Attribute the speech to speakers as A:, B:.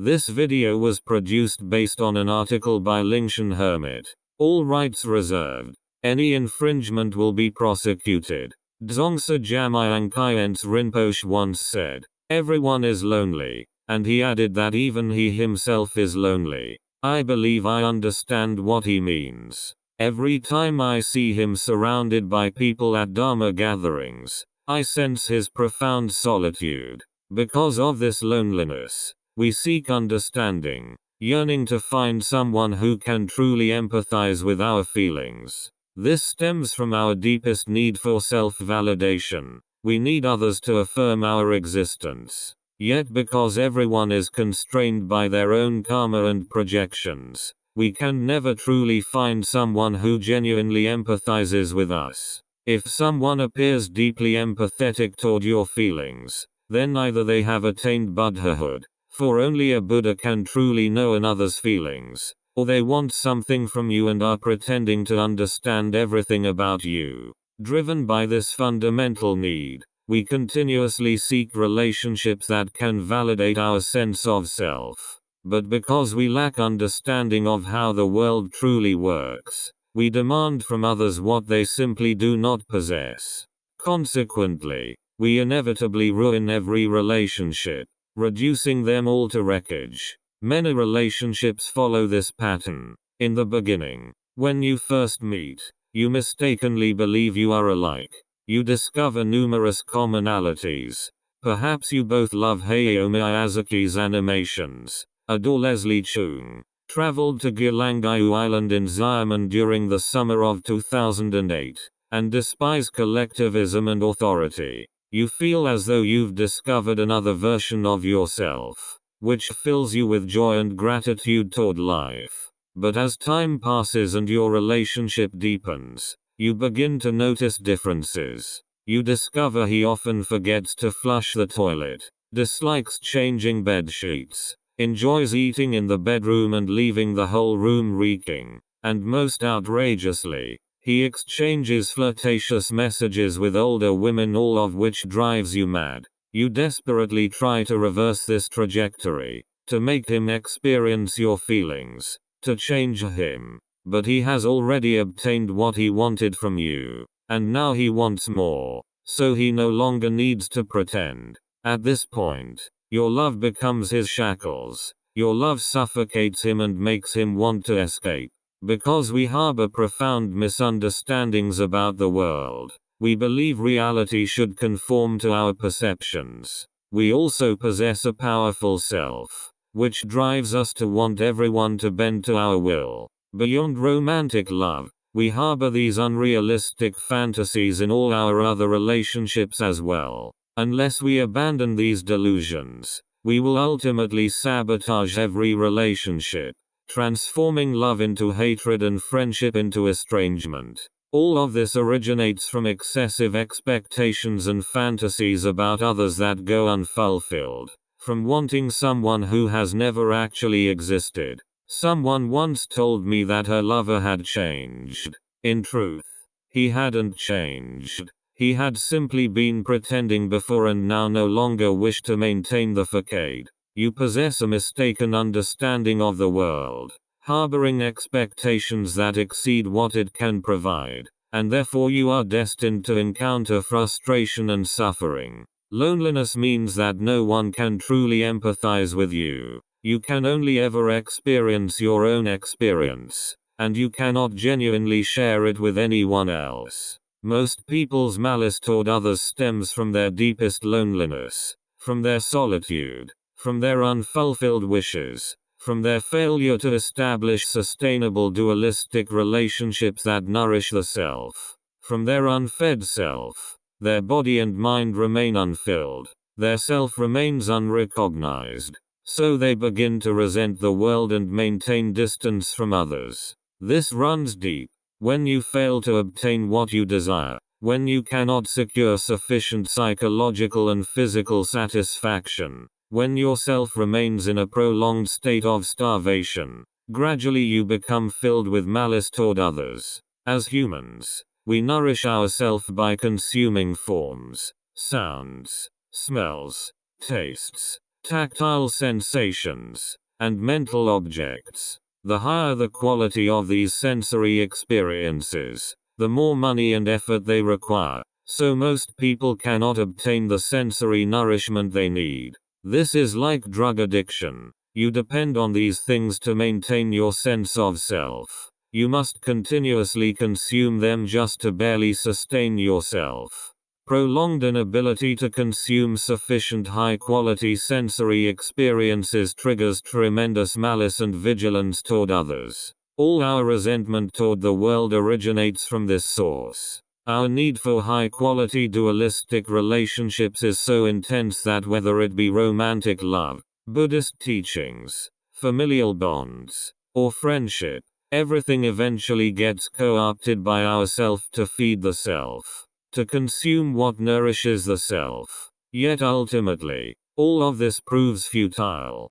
A: This video was produced based on an article by Lingshan Hermit. All rights reserved. Any infringement will be prosecuted. Dzongsa Jamyang Khyentse Rinpoche once said, "Everyone is lonely," and he added that even he himself is lonely. I believe I understand what he means. Every time I see him surrounded by people at Dharma gatherings, I sense his profound solitude. Because of this loneliness, we seek understanding, yearning to find someone who can truly empathize with our feelings. This stems from our deepest need for self-validation. We need others to affirm our existence. Yet because everyone is constrained by their own karma and projections, we can never truly find someone who genuinely empathizes with us. If someone appears deeply empathetic toward your feelings, then either they have attained Buddhahood, for only a Buddha can truly know another's feelings, or they want something from you and are pretending to understand everything about you. Driven by this fundamental need, we continuously seek relationships that can validate our sense of self. But because we lack understanding of how the world truly works, we demand from others what they simply do not possess. Consequently, we inevitably ruin every relationship, reducing them all to wreckage. Many relationships follow this pattern. In the beginning, when you first meet, you mistakenly believe you are alike. You discover numerous commonalities. Perhaps you both love Hayao Miyazaki's animations, adore Leslie Cheung, traveled to Gilangayu Island in Xiamen during the summer of 2008, and despise collectivism and authority. You feel as though you've discovered another version of yourself, which fills you with joy and gratitude toward life. But as time passes and your relationship deepens, you begin to notice differences. You discover he often forgets to flush the toilet, dislikes changing bed sheets, enjoys eating in the bedroom and leaving the whole room reeking, and most outrageously, he exchanges flirtatious messages with older women, all of which drives you mad. You desperately try to reverse this trajectory, to make him experience your feelings, to change him. But he has already obtained what he wanted from you, and now he wants more, so he no longer needs to pretend. At this point, your love becomes his shackles. Your love suffocates him and makes him want to escape. Because we harbor profound misunderstandings about the world, we believe reality should conform to our perceptions. We also possess a powerful self, which drives us to want everyone to bend to our will. Beyond romantic love, we harbor these unrealistic fantasies in all our other relationships as well. Unless we abandon these delusions, we will ultimately sabotage every relationship, transforming love into hatred and friendship into estrangement. All of this originates from excessive expectations and fantasies about others that go unfulfilled, from wanting someone who has never actually existed. Someone once told me that her lover had changed. In truth, he hadn't changed. He had simply been pretending before and now no longer wished to maintain the facade. You possess a mistaken understanding of the world, harboring expectations that exceed what it can provide, and therefore you are destined to encounter frustration and suffering. Loneliness means that no one can truly empathize with you. You can only ever experience your own experience, and you cannot genuinely share it with anyone else. Most people's malice toward others stems from their deepest loneliness, from their solitude, from their unfulfilled wishes, from their failure to establish sustainable dualistic relationships that nourish the self, from their unfed self. Their body and mind remain unfilled, their self remains unrecognized, so they begin to resent the world and maintain distance from others. This runs deep. When you fail to obtain what you desire, when you cannot secure sufficient psychological and physical satisfaction, when your self remains in a prolonged state of starvation, gradually you become filled with malice toward others. As humans, we nourish ourselves by consuming forms, sounds, smells, tastes, tactile sensations, and mental objects. The higher the quality of these sensory experiences, the more money and effort they require, so most people cannot obtain the sensory nourishment they need. This is like drug addiction. You depend on these things to maintain your sense of self. You must continuously consume them just to barely sustain yourself. Prolonged inability to consume sufficient high-quality sensory experiences triggers tremendous malice and vigilance toward others. All our resentment toward the world originates from this source. Our need for high-quality dualistic relationships is so intense that whether it be romantic love, Buddhist teachings, familial bonds, or friendship, everything eventually gets co-opted by ourself to feed the self, to consume what nourishes the self. Yet ultimately, all of this proves futile.